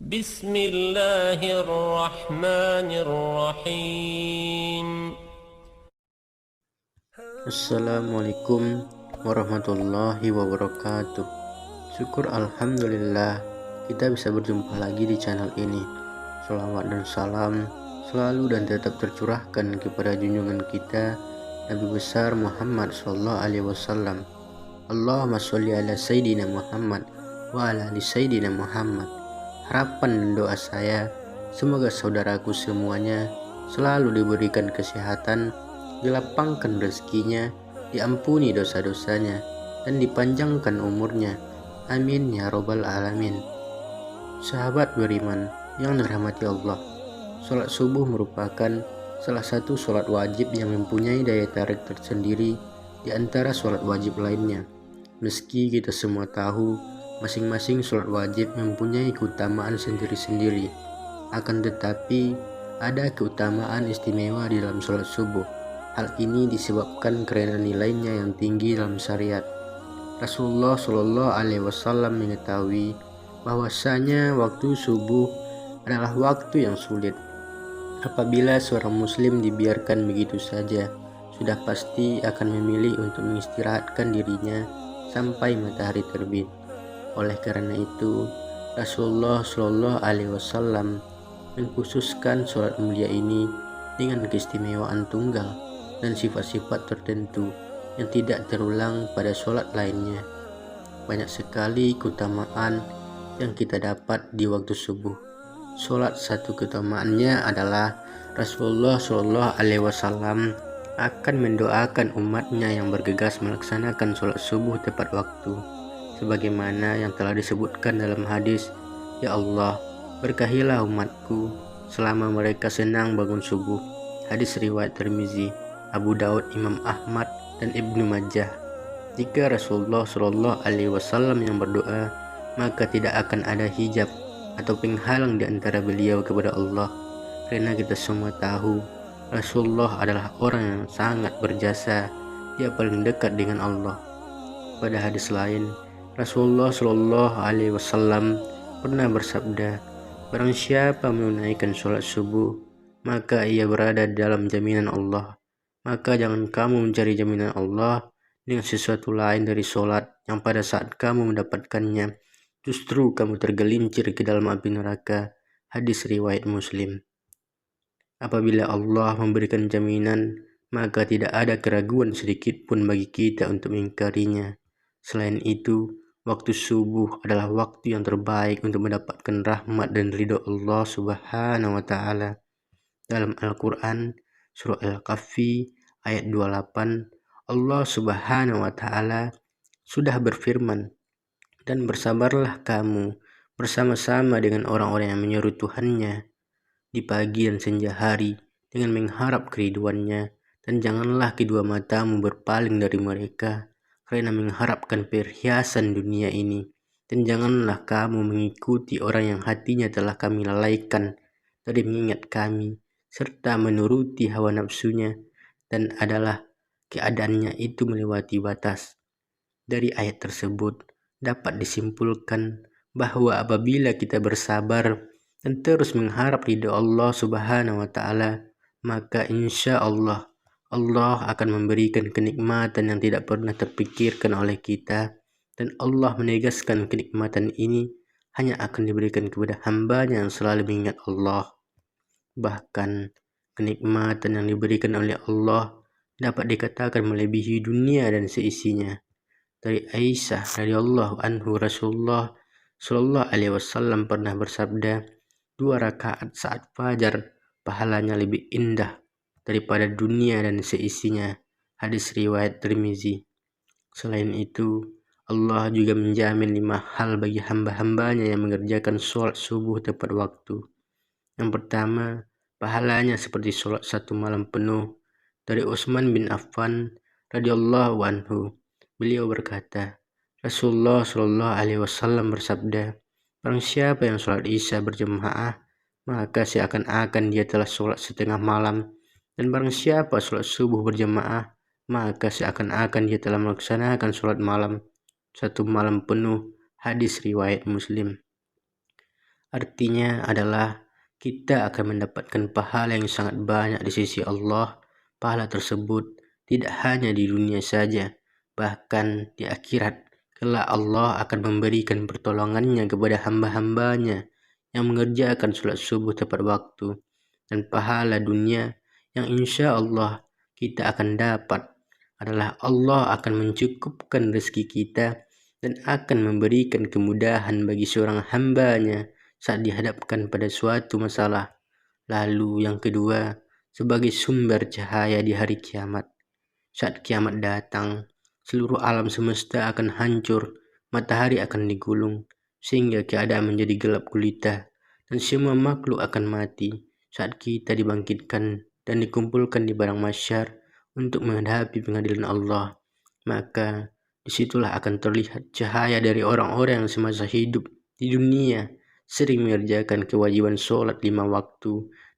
Bismillahirrahmanirrahim. Assalamualaikum warahmatullahi wabarakatuh. Syukur alhamdulillah kita bisa berjumpa lagi di channel ini. Salawat dan salam selalu dan tetap tercurahkan kepada junjungan kita Nabi besar Muhammad sallallahu alaihi wasallam. Allahumma sholli ala sayyidina Muhammad wa ala ali sayyidina Muhammad. Harapan dan doa saya semoga saudaraku semuanya selalu diberikan kesehatan, dilapangkan rezekinya, diampuni dosa-dosanya, dan dipanjangkan umurnya. Amin ya robbal alamin. Sahabat beriman yang dirahmati Allah, sholat subuh merupakan salah satu sholat wajib yang mempunyai daya tarik tersendiri di antara sholat wajib lainnya. Meski kita semua tahu masing-masing sholat wajib mempunyai keutamaan sendiri-sendiri, akan tetapi ada keutamaan istimewa di dalam sholat subuh. Hal ini disebabkan karena nilainya yang tinggi dalam syariat. Rasulullah Shallallahu Alaihi Wasallam mengetahui bahwasanya waktu subuh adalah waktu yang sulit. Apabila seorang muslim dibiarkan begitu saja, sudah pasti akan memilih untuk mengistirahatkan dirinya sampai matahari terbit. Oleh karena itu, Rasulullah Shallallahu Alaihi Wasallam mengkhususkan sholat mulia ini dengan keistimewaan tunggal dan sifat-sifat tertentu yang tidak terulang pada sholat lainnya. Banyak sekali keutamaan yang kita dapat di waktu subuh. Sholat satu keutamaannya adalah Rasulullah Shallallahu Alaihi Wasallam akan mendoakan umatnya yang bergegas melaksanakan sholat subuh tepat waktu, sebagaimana yang telah disebutkan dalam hadis, "Ya Allah, berkahilah umatku selama mereka senang bangun subuh." Hadis riwayat Tirmizi, Abu Daud, Imam Ahmad, dan Ibnu Majah. Jika Rasulullah Shallallahu Alaihi Wasallam yang berdoa, maka tidak akan ada hijab atau penghalang di antara beliau kepada Allah, karena kita semua tahu Rasulullah adalah orang yang sangat berjasa, dia paling dekat dengan Allah. Pada hadis lain, Rasulullah Shallallahu Alaihi Wasallam pernah bersabda, "Barang siapa menunaikan sholat subuh, maka ia berada dalam jaminan Allah. Maka jangan kamu mencari jaminan Allah dengan sesuatu lain dari sholat yang pada saat kamu mendapatkannya, justru kamu tergelincir ke dalam api neraka." Hadis riwayat Muslim. Apabila Allah memberikan jaminan, maka tidak ada keraguan sedikit pun bagi kita untuk mengingkarinya. Selain itu, waktu subuh adalah waktu yang terbaik untuk mendapatkan rahmat dan ridho Allah Subhanahu wa Ta'ala. Dalam Al-Quran, Surah Al-Kahfi ayat 28, Allah Subhanahu wa Ta'ala sudah berfirman, "Dan bersabarlah kamu bersama-sama dengan orang-orang yang menyeru Tuhannya di pagi dan senja hari dengan mengharap keriduannya, dan janganlah kedua matamu berpaling dari mereka karena mengharapkan perhiasan dunia ini, dan janganlah kamu mengikuti orang yang hatinya telah kami lalaikan dari mengingat kami serta menuruti hawa nafsunya, dan adalah keadaannya itu melewati batas." Dari ayat tersebut dapat disimpulkan bahwa apabila kita bersabar dan terus mengharap ridha Allah Subhanahu wa Ta'ala, maka insya Allah akan memberikan kenikmatan yang tidak pernah terpikirkan oleh kita, dan Allah menegaskan kenikmatan ini hanya akan diberikan kepada hambanya yang selalu mengingat Allah. Bahkan kenikmatan yang diberikan oleh Allah dapat dikatakan melebihi dunia dan seisinya. Dari Aisyah radhiyallahu anhu, Rasulullah Shallallahu Alaihi Wasallam pernah bersabda, 2 rakaat saat fajar pahalanya lebih indah daripada dunia dan seisinya. Hadis riwayat Tirmizi. Selain itu, Allah juga menjamin 5 hal bagi hamba-hambanya yang mengerjakan sholat subuh tepat waktu. Yang pertama, pahalanya seperti sholat 1 malam penuh. Dari Utsman bin Affan radhiyallahu anhu, beliau berkata, Rasulullah Shallallahu Alaihi Wasallam bersabda, "Barang siapa yang sholat isya berjamaah, maka seakan-akan dia telah sholat setengah malam. Dan barang siapa sholat subuh berjamaah, maka seakan-akan dia telah melaksanakan sholat malam 1 malam penuh." Hadis riwayat Muslim. Artinya adalah kita akan mendapatkan pahala yang sangat banyak di sisi Allah. Pahala tersebut tidak hanya di dunia saja, bahkan di akhirat. Kelak Allah akan memberikan pertolongannya kepada hamba-hambanya yang mengerjakan sholat subuh tepat waktu, dan pahala dunia yang insya Allah kita akan dapat adalah Allah akan mencukupkan rezeki kita dan akan memberikan kemudahan bagi seorang hambanya saat dihadapkan pada suatu masalah. Lalu yang kedua, sebagai sumber cahaya di hari kiamat. Saat kiamat datang, seluruh alam semesta akan hancur, matahari akan digulung, sehingga keadaan menjadi gelap gulita, dan semua makhluk akan mati saat kita dibangkitkan dan dikumpulkan di padang mahsyar untuk menghadapi pengadilan Allah. Maka disitulah akan terlihat cahaya dari orang-orang yang semasa hidup di dunia sering mengerjakan kewajiban sholat 5 waktu,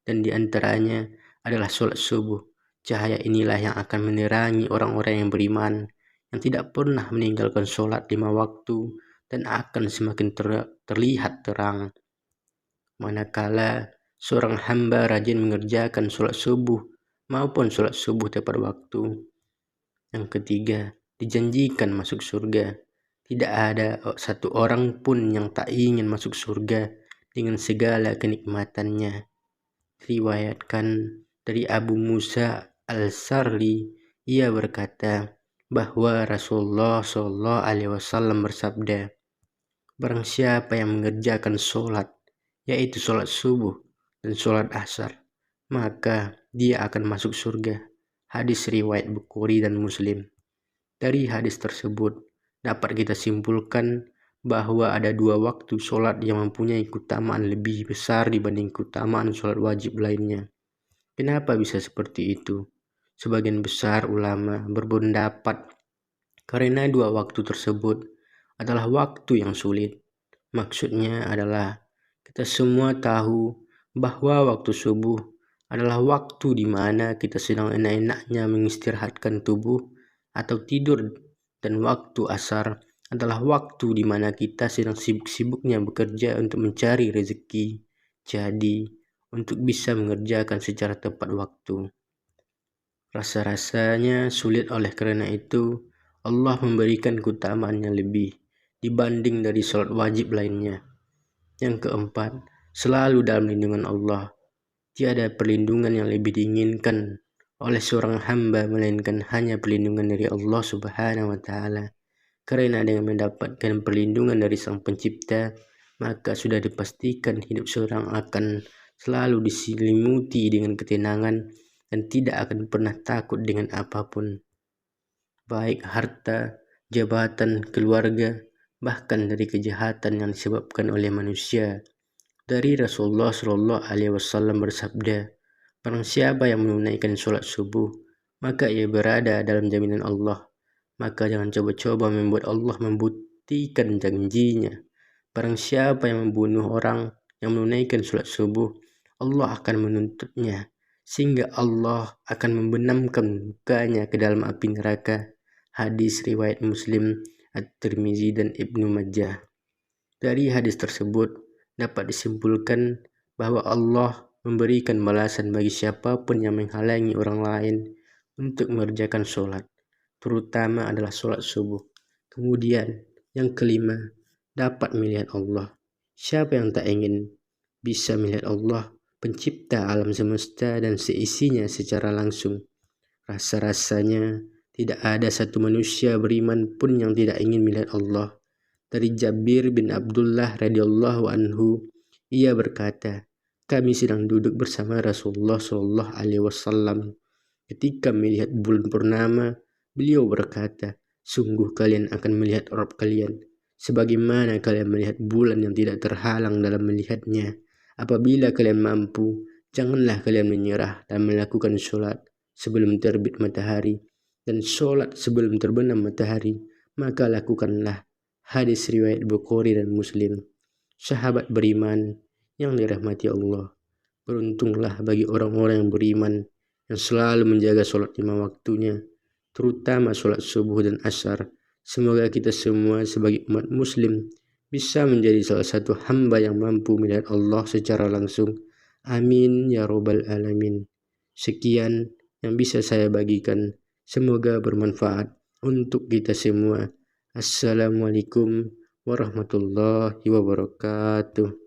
dan diantaranya adalah sholat subuh. Cahaya inilah yang akan menerangi orang-orang yang beriman, yang tidak pernah meninggalkan sholat 5 waktu, dan akan semakin terlihat terang. Manakala seorang hamba rajin mengerjakan sholat subuh maupun sholat subuh tepat waktu. Yang ketiga, dijanjikan masuk surga. Tidak ada satu orang pun yang tak ingin masuk surga dengan segala kenikmatannya. Riwayatkan dari Abu Musa Al-Sarli, ia berkata bahwa Rasulullah SAW bersabda, barang siapa yang mengerjakan sholat, yaitu sholat subuh dan sholat asar, maka dia akan masuk surga. Hadis riwayat Bukhari dan Muslim. Dari hadis tersebut dapat kita simpulkan bahwa ada 2 waktu sholat yang mempunyai keutamaan lebih besar dibanding keutamaan sholat wajib lainnya. Kenapa bisa seperti itu? Sebagian besar ulama berpendapat karena 2 waktu tersebut adalah waktu yang sulit. Maksudnya adalah kita semua tahu bahwa waktu subuh adalah waktu di mana kita sedang enak-enaknya mengistirahatkan tubuh atau tidur, dan waktu asar adalah waktu di mana kita sedang sibuk-sibuknya bekerja untuk mencari rezeki. Jadi, untuk bisa mengerjakan secara tepat waktu, rasa-rasanya sulit. Oleh karena itu, Allah memberikan keutamaan yang lebih dibanding dari sholat wajib lainnya. Yang keempat, selalu dalam lindungan Allah. Tiada perlindungan yang lebih diinginkan oleh seorang hamba melainkan hanya perlindungan dari Allah Subhanahu wa Ta'ala. Karena dengan mendapatkan perlindungan dari Sang Pencipta, maka sudah dipastikan hidup seorang akan selalu diselimuti dengan ketenangan dan tidak akan pernah takut dengan apapun, baik harta, jabatan, keluarga, bahkan dari kejahatan yang disebabkan oleh manusia. Dari Rasulullah SAW bersabda, barang siapa yang menunaikan sholat subuh, maka ia berada dalam jaminan Allah. Maka jangan coba-coba membuat Allah membuktikan janjinya. Barang siapa yang membunuh orang yang menunaikan sholat subuh, Allah akan menuntutnya, sehingga Allah akan membenamkan mukanya ke dalam api neraka. Hadis riwayat Muslim, At-Tirmizi, dan Ibnu Majah. Dari hadis tersebut dapat disimpulkan bahwa Allah memberikan balasan bagi siapapun yang menghalangi orang lain untuk mengerjakan sholat, terutama adalah sholat subuh. Kemudian yang kelima, dapat melihat Allah. Siapa yang tak ingin bisa melihat Allah, pencipta alam semesta dan seisinya secara langsung? Rasa-rasanya tidak ada satu manusia beriman pun yang tidak ingin melihat Allah. Dari Jabir bin Abdullah radhiyallahu anhu, ia berkata, kami sedang duduk bersama Rasulullah SAW. Ketika melihat bulan purnama, beliau berkata, sungguh kalian akan melihat Rabb kalian, sebagaimana kalian melihat bulan yang tidak terhalang dalam melihatnya. Apabila kalian mampu, janganlah kalian menyerah dan melakukan sholat sebelum terbit matahari dan sholat sebelum terbenam matahari, maka lakukanlah. Hadis riwayat Bukhari dan Muslim. Sahabat beriman yang dirahmati Allah, beruntunglah bagi orang-orang yang beriman yang selalu menjaga sholat 5 waktunya, terutama sholat subuh dan asar. Semoga kita semua sebagai umat muslim bisa menjadi salah satu hamba yang mampu melihat Allah secara langsung. Amin ya robbal alamin. Sekian yang bisa saya bagikan. Semoga bermanfaat untuk kita semua. Assalamualaikum warahmatullahi wabarakatuh.